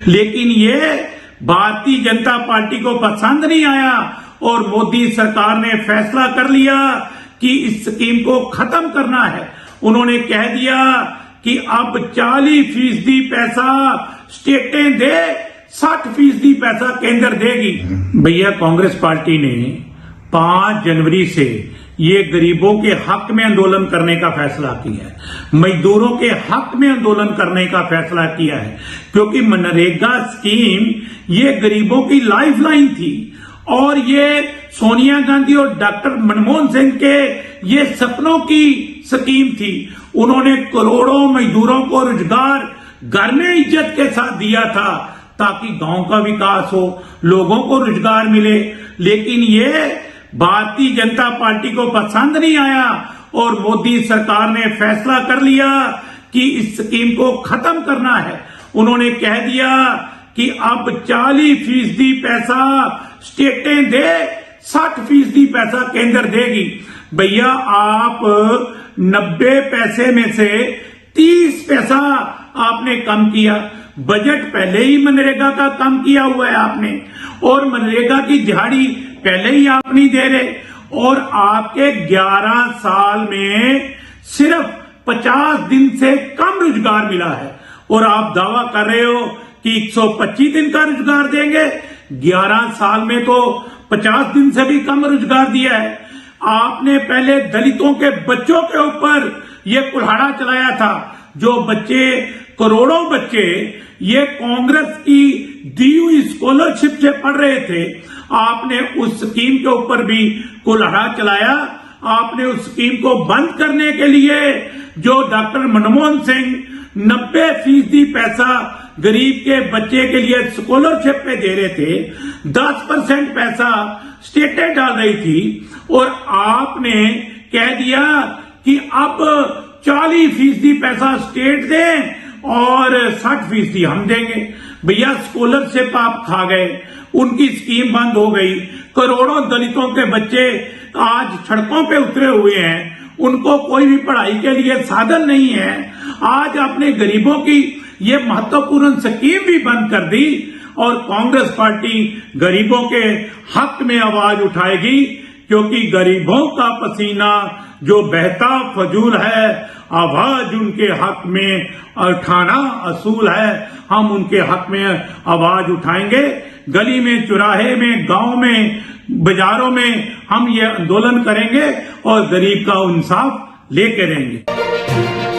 लेकिन ये भारतीय जनता पार्टी को पसंद नहीं आया और मोदी सरकार ने फैसला कर लिया कि इस स्कीम को खत्म करना है। उन्होंने कह दिया कि अब 40% पैसा स्टेटें दे, 60% पैसा केंद्र देगी। भैया, कांग्रेस पार्टी ने 5 जनवरी से ये गरीबों के हक में आंदोलन करने का फैसला किया है, मजदूरों के हक में आंदोलन करने का फैसला किया है, क्योंकि मनरेगा स्कीम ये गरीबों की लाइफलाइन थी और ये सोनिया गांधी और डॉक्टर मनमोहन सिंह के ये सपनों की स्कीम थी। उन्होंने करोड़ों मजदूरों को रोजगार घर में इज्जत के साथ दिया था ताकि गांव का विकास हो, लोगों को रोजगार मिले। लेकिन ये भारतीय जनता पार्टी को पसंद नहीं आया और मोदी सरकार ने फैसला कर लिया कि इस स्कीम को खत्म करना है। उन्होंने कह दिया कि अब 40% पैसा स्टेटें दे, 60% पैसा केंद्र देगी। भैया, आप 90 पैसे में से 30 पैसा आपने कम किया। बजट पहले ही मनरेगा का कम किया हुआ है आपने, और मनरेगा की दिहाड़ी पहले ही आप नहीं दे रहे, और आपके 11 साल में सिर्फ 50 दिन से कम रोजगार मिला है और आप दावा कर रहे हो कि 125 दिन का रोजगार देंगे। 11 साल में तो 50 दिन से भी कम रोजगार दिया है। आपने पहले दलितों के बच्चों के ऊपर ये कुल्हाड़ा चलाया था, जो बच्चे, करोड़ों बच्चे ये कांग्रेस की दी हुई स्कॉलरशिप से पढ़ रहे थे। आपने उस स्कीम के ऊपर भी कुल्हाड़ा चलाया। आपने उस स्कीम को बंद करने के लिए, जो डॉक्टर मनमोहन सिंह 90% पैसा गरीब के बच्चे के लिए स्कॉलरशिप पे दे रहे थे, 10% पैसा स्टेटें डाल रही थी, और आपने कह दिया कि अब 40% पैसा स्टेट दें और 60% हम देंगे। भैया, स्कॉलरशिप आप खा गए, उनकी स्कीम बंद हो गई। करोड़ों दलितों के बच्चे आज सड़कों पे उतरे हुए हैं, उनको कोई भी पढ़ाई के लिए साधन नहीं है। आज आपने गरीबों की ये महत्वपूर्ण स्कीम भी बंद कर दी, और कांग्रेस पार्टी गरीबों के हक में आवाज उठाएगी, क्योंकि गरीबों का पसीना जो बहता फजूल है, आवाज उनके हक में उठाना असूल है। हम उनके हक में आवाज उठाएंगे। गली में, चौराहे में, गांव में, बाजारों में हम ये आंदोलन करेंगे और गरीब का इंसाफ लेके रहेंगे।